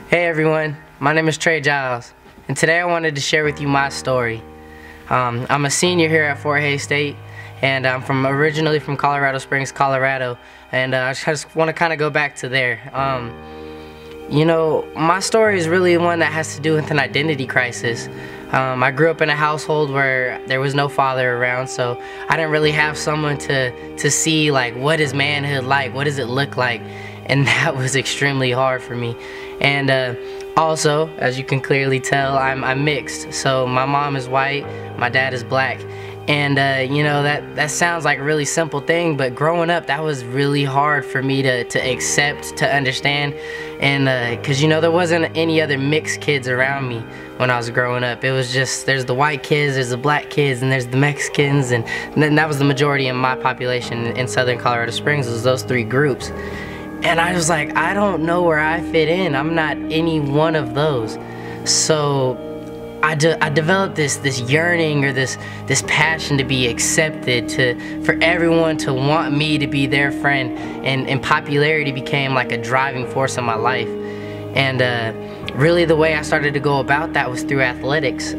Hey everyone, my name is Tre Giles, and today I wanted to share with you my story. I'm a senior here at Fort Hays State, and I'm originally from Colorado Springs, Colorado, and I just want to kind of go back to there. You know, my story is really one that has to do with an identity crisis. I grew up in a household where there was no father around, so I didn't really have someone to see, like, what is manhood like, what does it look like, and that was extremely hard for me. And also, as you can clearly tell, I'm mixed. So my mom is white, my dad is black. And you know, that sounds like a really simple thing, but growing up, that was really hard for me to accept, to understand. And because, you know, there wasn't any other mixed kids around me when I was growing up. It was just, there's the white kids, there's the black kids, and there's the Mexicans, and then that was the majority of my population in southern Colorado Springs, was those three groups. And I was like, I don't know where I fit in. I'm not any one of those. So I developed this yearning, or this passion to be accepted, for everyone to want me to be their friend, and popularity became like a driving force in my life. And really the way I started to go about that was through athletics.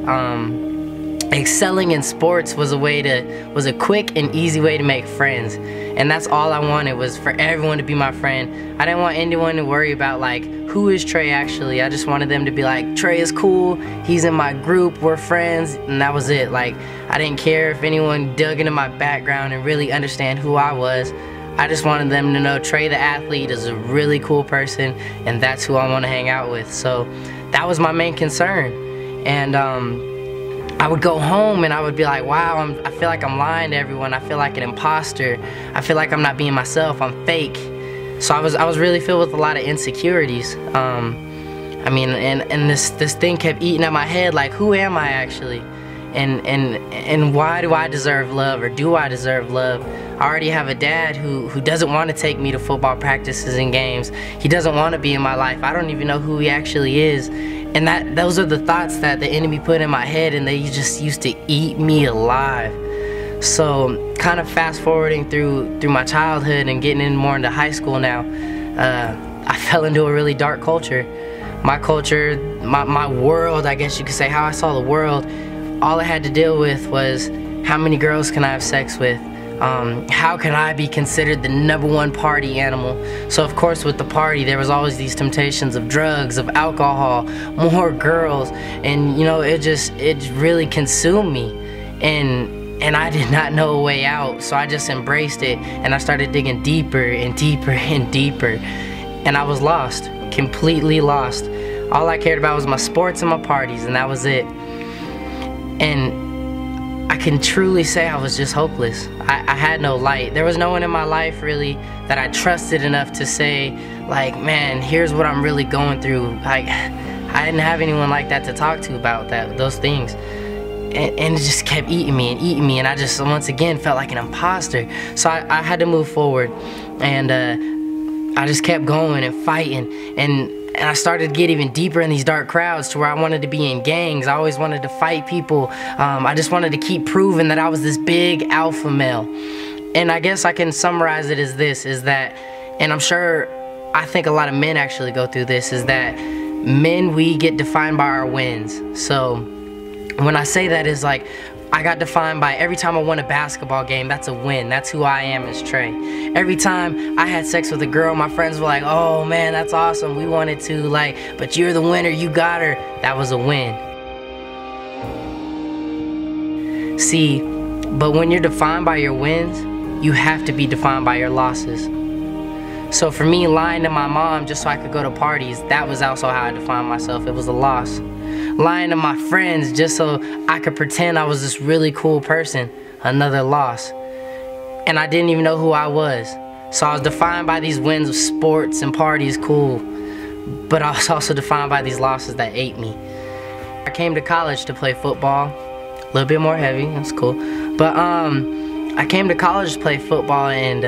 Excelling in sports was a quick and easy way to make friends, and that's all I wanted, was for everyone to be my friend. I didn't want anyone to worry about, like, who is Tre actually. I just wanted them to be like, Tre is cool, he's in my group, we're friends, and that was it. Like, I didn't care if anyone dug into my background and really understand who I was. I just wanted them to know Tre the athlete is a really cool person, and that's who I want to hang out with. So that was my main concern. And I would go home and I would be like, wow, I feel like I'm lying to everyone. I feel like an imposter. I feel like I'm not being myself. I'm fake. So I was really filled with a lot of insecurities. I mean, and this thing kept eating at my head, like, who am I actually? And why do I deserve love, or do I deserve love? I already have a dad who doesn't want to take me to football practices and games. He doesn't want to be in my life. I don't even know who he actually is. And those are the thoughts that the enemy put in my head, and they just used to eat me alive. So kind of fast forwarding through my childhood and getting in more into high school now, I fell into a really dark culture. My culture, my world, I guess you could say, how I saw the world, all I had to deal with was, how many girls can I have sex with? How can I be considered the #1 party animal? So of course with the party there was always these temptations of drugs, of alcohol, more girls, and you know, it really consumed me, and I did not know a way out. So I just embraced it, and I started digging deeper and deeper and deeper, and I was lost, completely lost. All I cared about was my sports and my parties, and that was it. And I can truly say I was just hopeless. I had no light. There was no one in my life really that I trusted enough to say, like, man, here's what I'm really going through. Like, I didn't have anyone like that to talk to about those things. And it just kept eating me, and I just once again felt like an imposter. So I had to move forward, and I just kept going and fighting, and I started to get even deeper in these dark crowds, to where I wanted to be in gangs. I always wanted to fight people. I just wanted to keep proving that I was this big alpha male. And I guess I can summarize it as this, is that, and I'm sure, I think a lot of men actually go through this, is that men, we get defined by our wins. So when I say that, is like, I got defined by every time I won a basketball game, that's a win. That's who I am as Tre. Every time I had sex with a girl, my friends were like, oh man, that's awesome, we wanted to, like, but you're the winner, you got her. That was a win. See, but when you're defined by your wins, you have to be defined by your losses. So for me, lying to my mom just so I could go to parties, that was also how I defined myself. It was a loss. Lying to my friends just so I could pretend I was this really cool person, another loss. And I didn't even know who I was. So I was defined by these wins of sports and parties, cool. But I was also defined by these losses that ate me. I came to college to play football. A little bit more heavy, that's cool. But I came to college to play football, and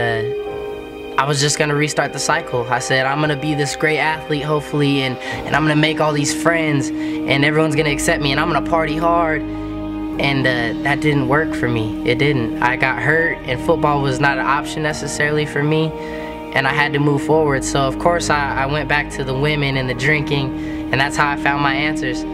I was just gonna restart the cycle. I said, I'm gonna be this great athlete, hopefully, and I'm gonna make all these friends, and everyone's gonna accept me, and I'm gonna party hard. And that didn't work for me. It didn't. I got hurt, and football was not an option necessarily for me. and I had to move forward. So of course I went back to the women and the drinking, and that's how I found my answers.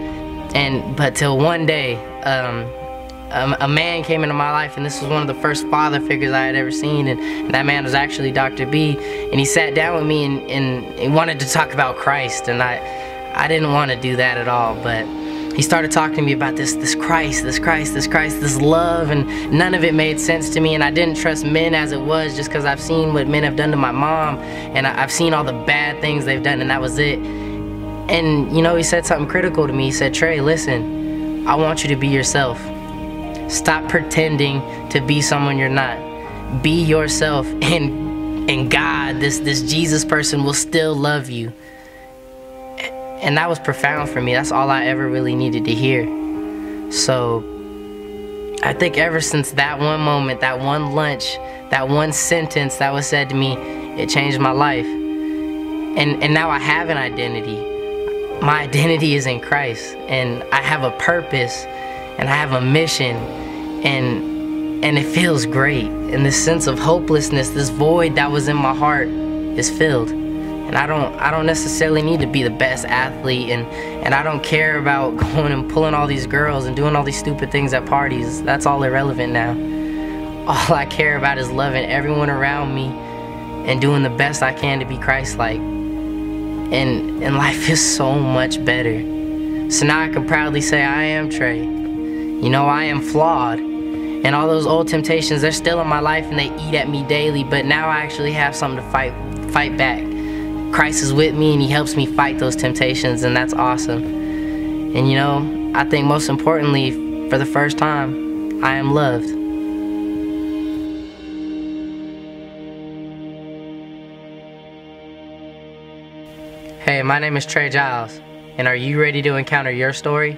But till one day, a man came into my life, and this was one of the first father figures I had ever seen, and that man was actually Dr. B, and he sat down with me and he wanted to talk about Christ, and I didn't want to do that at all, but he started talking to me about this Christ, this love, and none of it made sense to me, and I didn't trust men as it was, just because I've seen what men have done to my mom, and I've seen all the bad things they've done, and that was it. And you know, he said something critical to me. He said, "Trey, listen, I want you to be yourself. Stop pretending to be someone you're not. Be yourself, and God, this Jesus person, will still love you." And that was profound for me. That's all I ever really needed to hear. So I think ever since that one moment, that one lunch, that one sentence that was said to me, it changed my life. And now I have an identity. My identity is in Christ, and I have a purpose, and I have a mission, and it feels great. And this sense of hopelessness, this void that was in my heart, is filled. And I don't necessarily need to be the best athlete, and I don't care about going and pulling all these girls and doing all these stupid things at parties. That's all irrelevant now. All I care about is loving everyone around me and doing the best I can to be Christ-like. And life is so much better. So now I can proudly say I am Trey. You know, I am flawed, and all those old temptations, they're still in my life and they eat at me daily, but now I actually have something to fight back. Christ is with me, and he helps me fight those temptations, and that's awesome. And you know, I think most importantly, for the first time, I am loved. Hey, my name is Tre Giles, and are you ready to encounter your story?